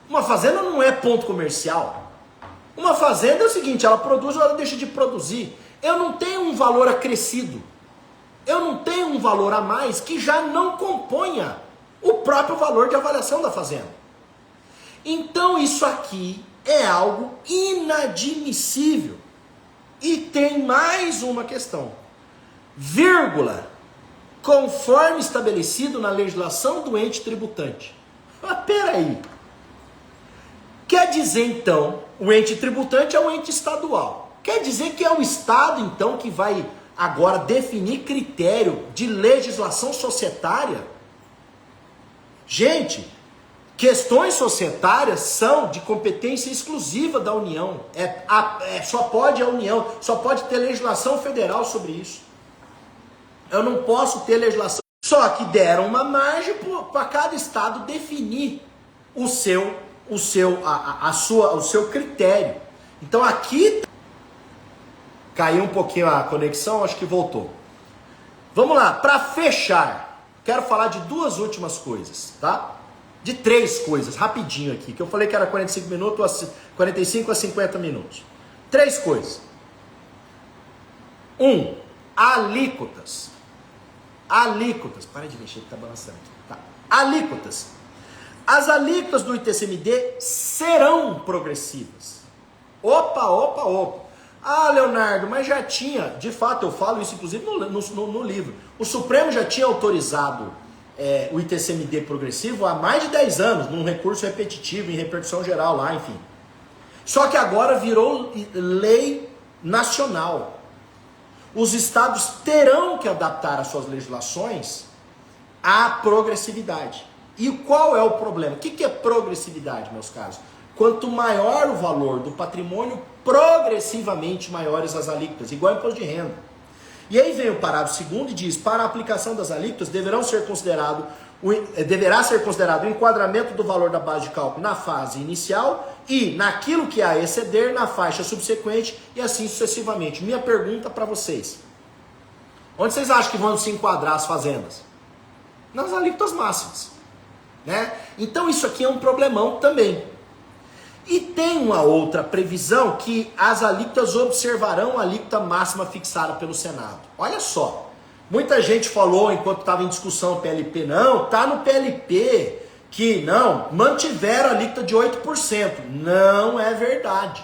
Uma fazenda não é ponto comercial. Uma fazenda é o seguinte, ela produz ou ela deixa de produzir. Eu não tenho um valor acrescido. Eu não tenho um valor a mais que já não componha o próprio valor de avaliação da fazenda. Então isso aqui é algo inadmissível. E tem mais uma questão. Vírgula, conforme estabelecido na legislação do ente tributante. Mas peraí. Quer dizer então, o ente tributante é o ente estadual. Quer dizer que é o Estado então que vai agora definir critério de legislação societária? Gente, questões societárias são de competência exclusiva da União. Só pode a União, só pode ter legislação federal sobre isso. Eu não posso ter legislação. Só que deram uma margem para cada estado definir o seu critério. Então aqui caiu um pouquinho a conexão, acho que voltou. Vamos lá, para fechar. quero falar de duas últimas coisas, tá? De três coisas, rapidinho aqui, que eu falei que era 45 minutos, 45 a 50 minutos. Três coisas. Alíquotas. Alíquotas. Para de mexer que tá balançando. Tá. Alíquotas. As alíquotas do ITCMD serão progressivas. Opa. Ah, Leonardo, mas já tinha, de fato eu falo isso inclusive no livro, o Supremo já tinha autorizado o ITCMD progressivo há mais de 10 anos, num recurso repetitivo, em repercussão geral lá, enfim. Só que agora virou lei nacional. Os estados terão que adaptar as suas legislações à progressividade. E qual é o problema? O que é progressividade, meus caros? Quanto maior o valor do patrimônio, progressivamente maiores as alíquotas, igual ao imposto de renda. E aí vem o parágrafo 2º e diz, para a aplicação das alíquotas deverá ser considerado o enquadramento do valor da base de cálculo na fase inicial e naquilo que a exceder na faixa subsequente e assim sucessivamente. Minha pergunta para vocês, onde vocês acham que vão se enquadrar as fazendas? Nas alíquotas máximas, né? Então isso aqui é um problemão também. E tem uma outra previsão que as alíquotas observarão a alíquota máxima fixada pelo Senado. Olha só, muita gente falou enquanto estava em discussão o PLP, não, tá no PLP que não, mantiveram a alíquota de 8%. Não é verdade.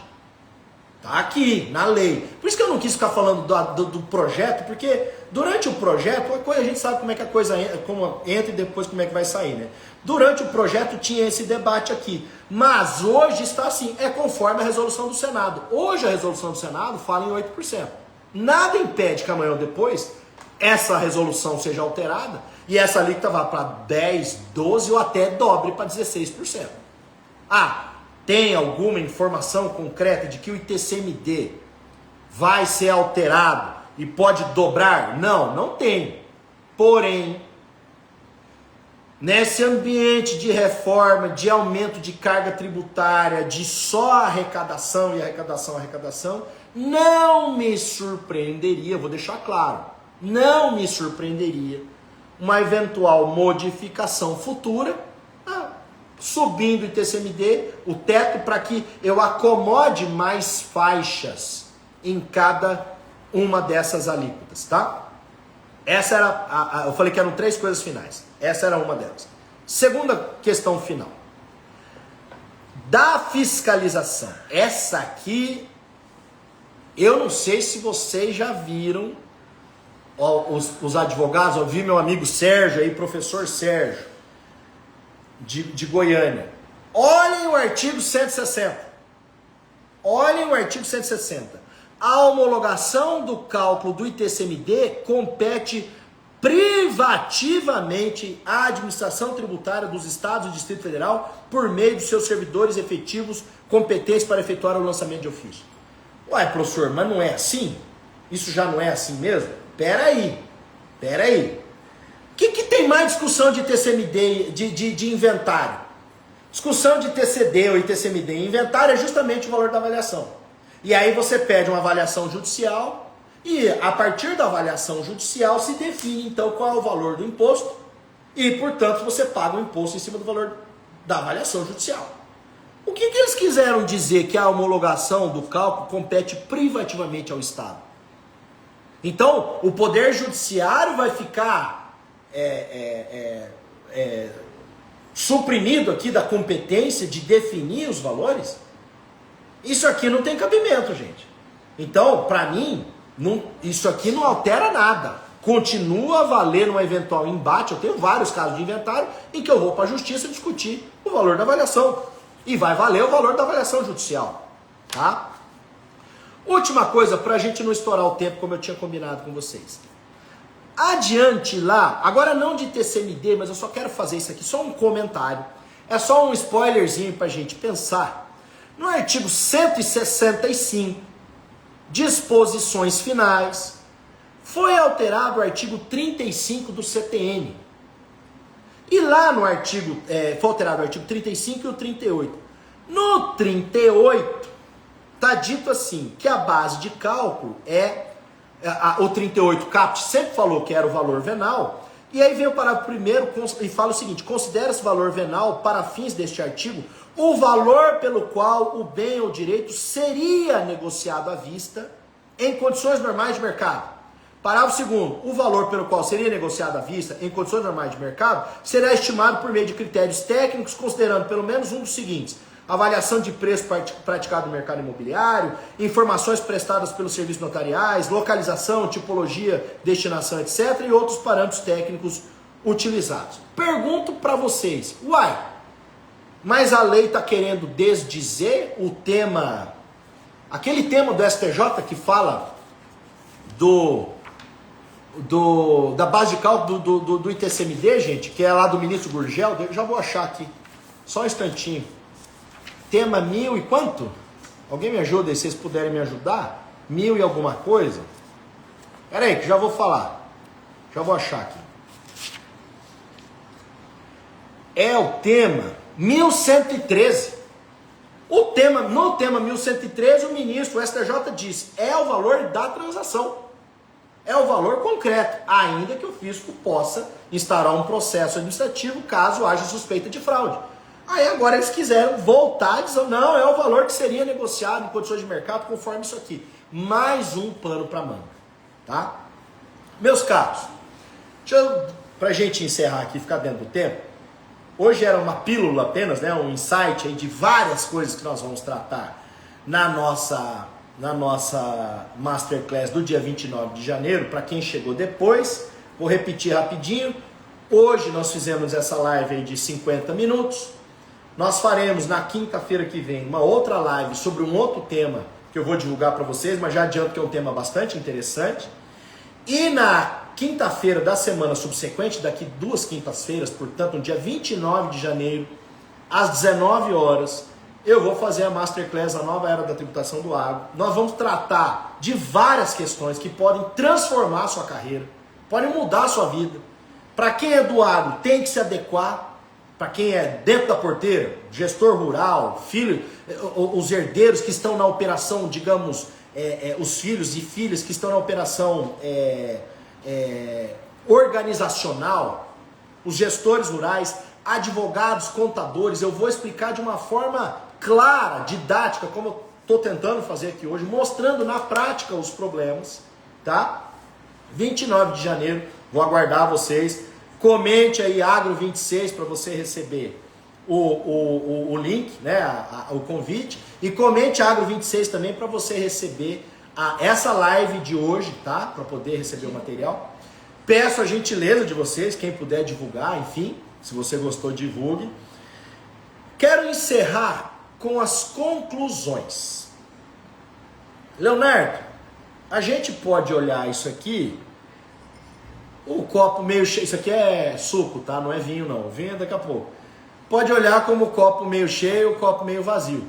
Tá aqui, na lei. Por isso que eu não quis ficar falando do projeto, porque durante o projeto, a gente sabe como é que a coisa como entra e depois como é que vai sair, né? Durante o projeto tinha esse debate aqui. Mas hoje está assim, é conforme a resolução do Senado. Hoje a resolução do Senado fala em 8%. Nada impede que amanhã ou depois essa resolução seja alterada e essa alíquota vá para 10, 12 ou até dobre para 16%. Tem alguma informação concreta de que o ITCMD vai ser alterado e pode dobrar? Não tem. Porém, nesse ambiente de reforma, de aumento de carga tributária, de só arrecadação e arrecadação, não me surpreenderia, vou deixar claro, não me surpreenderia uma eventual modificação futura, subindo o ITCMD, o teto, para que eu acomode mais faixas em cada uma dessas alíquotas, tá? Essa era, eu falei que eram três coisas finais. Essa era uma delas. Segunda questão final. Da fiscalização. Essa aqui, eu não sei se vocês já viram, os advogados, eu vi meu amigo Sérgio aí, professor Sérgio, de Goiânia. Olhem o artigo 160. Olhem o artigo 160. A homologação do cálculo do ITCMD compete privativamente à administração tributária dos estados e Distrito Federal por meio dos seus servidores efetivos competentes para efetuar o lançamento de ofício. Ué, professor, mas não é assim? Isso já não é assim mesmo? Pera aí. O que tem mais discussão de ITCMD, de inventário? Discussão de TCD ou ITCMD em inventário é justamente o valor da avaliação. E aí você pede uma avaliação judicial e a partir da avaliação judicial se define então qual é o valor do imposto e, portanto, você paga o imposto em cima do valor da avaliação judicial. O que eles quiseram dizer que a homologação do cálculo compete privativamente ao Estado? Então, o Poder Judiciário vai ficar suprimido aqui da competência de definir os valores? Isso aqui não tem cabimento, gente. Então, para mim, isso aqui não altera nada. Continua valendo um eventual embate. Eu tenho vários casos de inventário em que eu vou para a justiça discutir o valor da avaliação. E vai valer o valor da avaliação judicial. Tá? Última coisa, para a gente não estourar o tempo, como eu tinha combinado com vocês. Adiante lá, agora não de TCMD, mas eu só quero fazer isso aqui, só um comentário. É só um spoilerzinho para a gente pensar. No artigo 165, disposições finais, foi alterado o artigo 35 do CTN. E lá no artigo, foi alterado o artigo 35 e o 38. No 38, está dito assim, que a base de cálculo o 38 CAPT sempre falou que era o valor venal, E aí vem o parágrafo primeiro e fala o seguinte: considera-se valor venal, para fins deste artigo, o valor pelo qual o bem ou direito seria negociado à vista em condições normais de mercado. Parágrafo segundo, o valor pelo qual seria negociado à vista em condições normais de mercado será estimado por meio de critérios técnicos, considerando pelo menos um dos seguintes: avaliação de preço praticado no mercado imobiliário, informações prestadas pelos serviços notariais, localização, tipologia, destinação, etc. e outros parâmetros técnicos utilizados. Pergunto para vocês, mas a lei está querendo desdizer o tema, aquele tema do STJ que fala da base de cálculo do ITCMD, gente, que é lá do ministro Gurgel. Eu já vou achar aqui, só um instantinho. Tema 1000 e quanto? Alguém me ajuda aí, se vocês puderem me ajudar? 1000 e alguma coisa? Pera aí, que já vou falar. Já vou achar aqui. É o tema 1113. No tema 1113, o ministro, o STJ, diz: é o valor da transação. É o valor concreto, ainda que o fisco possa instaurar um processo administrativo caso haja suspeita de fraude. Aí agora eles quiseram voltar e dizer: não, é o valor que seria negociado em condições de mercado conforme isso aqui. Mais um pano para manga, tá? Meus caros, pra gente encerrar aqui, ficar dentro do tempo, hoje era uma pílula apenas, né, um insight aí de várias coisas que nós vamos tratar na nossa Masterclass do dia 29 de janeiro. Para quem chegou depois, vou repetir rapidinho. Hoje nós fizemos essa live aí de 50 minutos. Nós faremos na quinta-feira que vem uma outra live sobre um outro tema que eu vou divulgar para vocês, mas já adianto que é um tema bastante interessante. E na quinta-feira da semana subsequente, daqui 2 quintas-feiras, portanto, no dia 29 de janeiro, às 19 horas, eu vou fazer a Masterclass, a nova era da tributação do agro. Nós vamos tratar de várias questões que podem transformar a sua carreira, podem mudar a sua vida. Para quem é do agro, tem que se adequar. Para quem é dentro da porteira, gestor rural, filho, os herdeiros que estão na operação, digamos, os filhos e filhas que estão na operação organizacional, os gestores rurais, advogados, contadores. Eu vou explicar de uma forma clara, didática, como eu estou tentando fazer aqui hoje, mostrando na prática os problemas, tá? 29 de janeiro, vou aguardar vocês. Comente aí Agro 26 para você receber o link, né, o convite, e comente Agro 26 também para você receber essa live de hoje, tá? Para poder receber o material. Peço a gentileza de vocês, quem puder divulgar, enfim, se você gostou, divulgue. Quero encerrar com as conclusões. Leonardo, a gente pode olhar isso aqui, o copo meio cheio, isso aqui é suco, tá? Não é vinho não, o vinho é daqui a pouco. Pode olhar como o copo meio cheio, o copo meio vazio.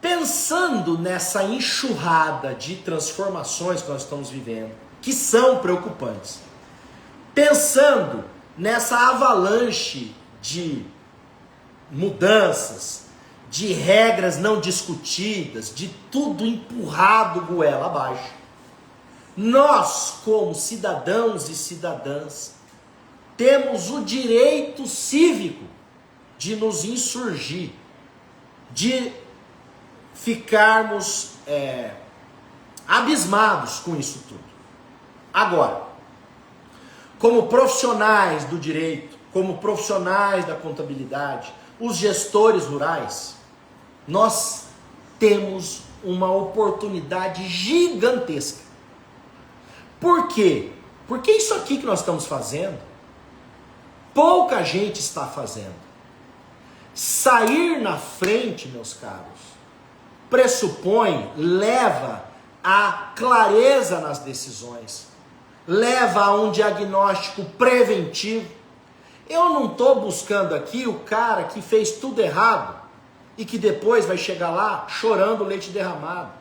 Pensando nessa enxurrada de transformações que nós estamos vivendo, que são preocupantes, pensando nessa avalanche de mudanças, de regras não discutidas, de tudo empurrado goela abaixo, nós, como cidadãos e cidadãs, temos o direito cívico de nos insurgir, de ficarmos abismados com isso tudo. Agora, como profissionais do direito, como profissionais da contabilidade, os gestores rurais, nós temos uma oportunidade gigantesca. Por quê? Porque isso aqui que nós estamos fazendo, pouca gente está fazendo. Sair na frente, meus caros, pressupõe, leva a clareza nas decisões, leva a um diagnóstico preventivo. Eu não estou buscando aqui o cara que fez tudo errado e que depois vai chegar lá chorando leite derramado.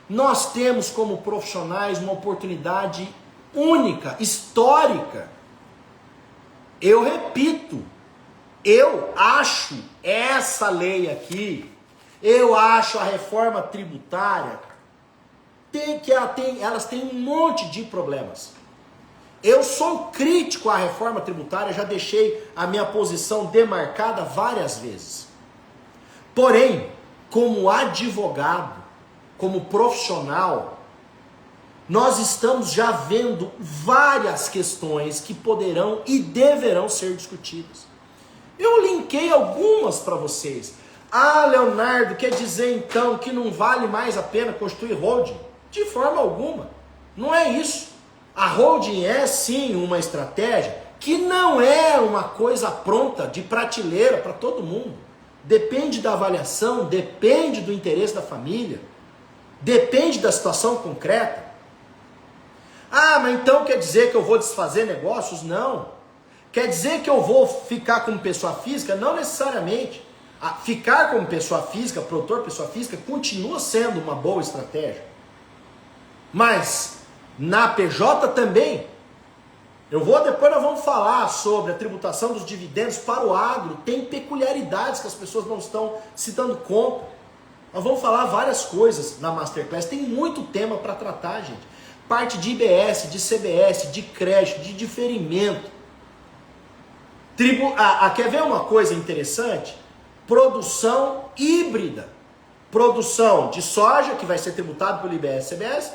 Nós temos como profissionais uma oportunidade única, histórica. Eu repito, eu acho essa lei aqui, eu acho a reforma tributária, elas têm um monte de problemas. Eu sou crítico à reforma tributária, já deixei a minha posição demarcada várias vezes. Porém, como advogado, como profissional, nós estamos já vendo várias questões que poderão e deverão ser discutidas. Eu linkei algumas para vocês. Ah, Leonardo, quer dizer então que não vale mais a pena constituir holding? De forma alguma. Não é isso. A holding é sim uma estratégia que não é uma coisa pronta de prateleira para todo mundo. Depende da avaliação, depende do interesse da família, depende da situação concreta. Ah, mas então quer dizer que eu vou desfazer negócios? Não. Quer dizer que eu vou ficar como pessoa física? Não necessariamente. Ficar como pessoa física, produtor pessoa física, continua sendo uma boa estratégia. Mas na PJ também. Depois nós vamos falar sobre a tributação dos dividendos para o agro. Tem peculiaridades que as pessoas não estão se dando conta. Nós vamos falar várias coisas na Masterclass. Tem muito tema para tratar, gente. Parte de IBS, de CBS, de crédito, de diferimento. Quer ver uma coisa interessante? Produção híbrida. Produção de soja, que vai ser tributado pelo IBS e CBS,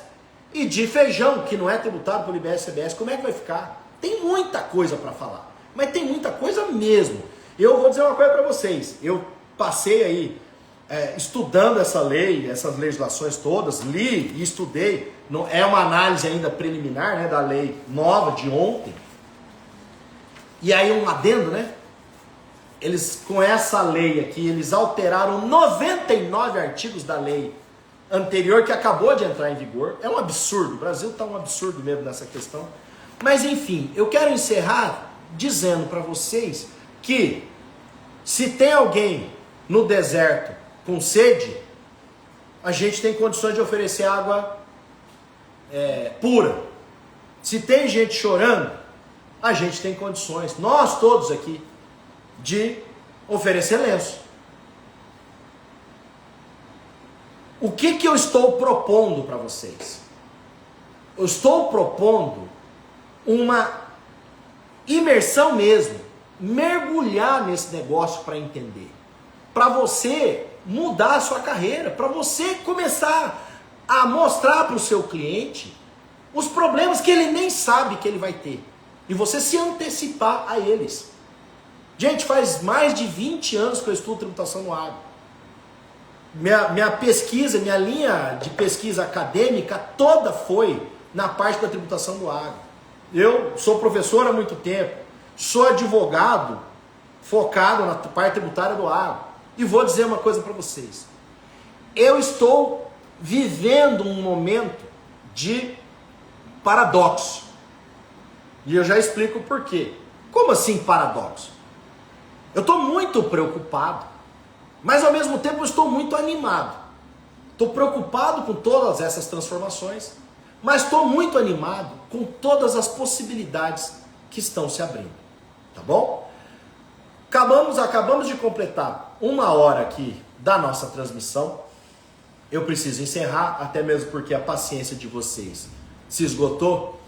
e de feijão, que não é tributado pelo IBS e CBS. Como é que vai ficar? Tem muita coisa para falar, mas tem muita coisa mesmo. Eu vou dizer uma coisa para vocês. Eu passei aí estudando essa lei, essas legislações todas, li e estudei. Não, é uma análise ainda preliminar, né, da lei nova de ontem. E aí um adendo, né? Eles, com essa lei aqui, eles alteraram 99 artigos da lei anterior que acabou de entrar em vigor. É um absurdo, o Brasil está um absurdo mesmo nessa questão. Mas enfim, eu quero encerrar dizendo para vocês que se tem alguém no deserto com sede, a gente tem condições de oferecer água pura. Se tem gente chorando, a gente tem condições, nós todos aqui, de oferecer lenço. O que eu estou propondo para vocês? Eu estou propondo uma imersão mesmo, mergulhar nesse negócio para entender, para você mudar a sua carreira, para você começar a mostrar para o seu cliente os problemas que ele nem sabe que ele vai ter, e você se antecipar a eles. Gente, faz mais de 20 anos que eu estudo tributação no agro. Minha pesquisa, minha linha de pesquisa acadêmica toda foi na parte da tributação do agro. Eu sou professor há muito tempo, sou advogado focado na parte tributária do agro. E vou dizer uma coisa para vocês. Eu estou vivendo um momento de paradoxo. E eu já explico o porquê. Como assim paradoxo? Eu estou muito preocupado, mas ao mesmo tempo eu estou muito animado. Estou preocupado com todas essas transformações, mas estou muito animado com todas as possibilidades que estão se abrindo. Tá bom? Acabamos de completar 1 hora aqui da nossa transmissão. Eu preciso encerrar, até mesmo porque a paciência de vocês se esgotou.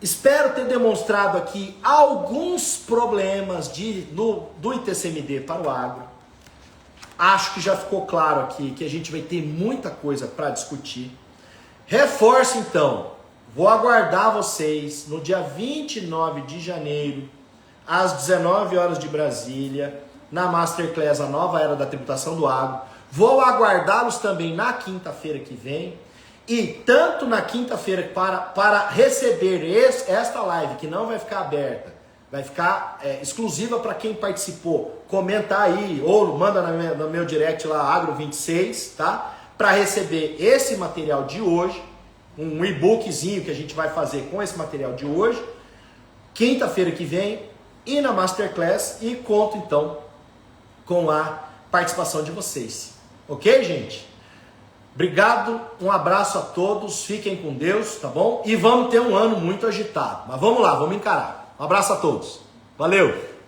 Espero ter demonstrado aqui alguns problemas do ITCMD para o agro. Acho que já ficou claro aqui que a gente vai ter muita coisa para discutir. Reforço então, vou aguardar vocês no dia 29 de janeiro, às 19 horas de Brasília, na Masterclass, a nova era da tributação do agro. Vou aguardá-los também na quinta-feira que vem. E tanto na quinta-feira para receber esta live, que não vai ficar aberta, vai ficar exclusiva para quem participou, comenta aí, ou manda no meu direct lá, Agro26, tá? Para receber esse material de hoje, um e-bookzinho que a gente vai fazer com esse material de hoje, quinta-feira que vem, e na Masterclass, e conto então com a participação de vocês. Ok, gente? Obrigado, um abraço a todos, fiquem com Deus, tá bom? E vamos ter um ano muito agitado, mas vamos lá, vamos encarar. Um abraço a todos, valeu!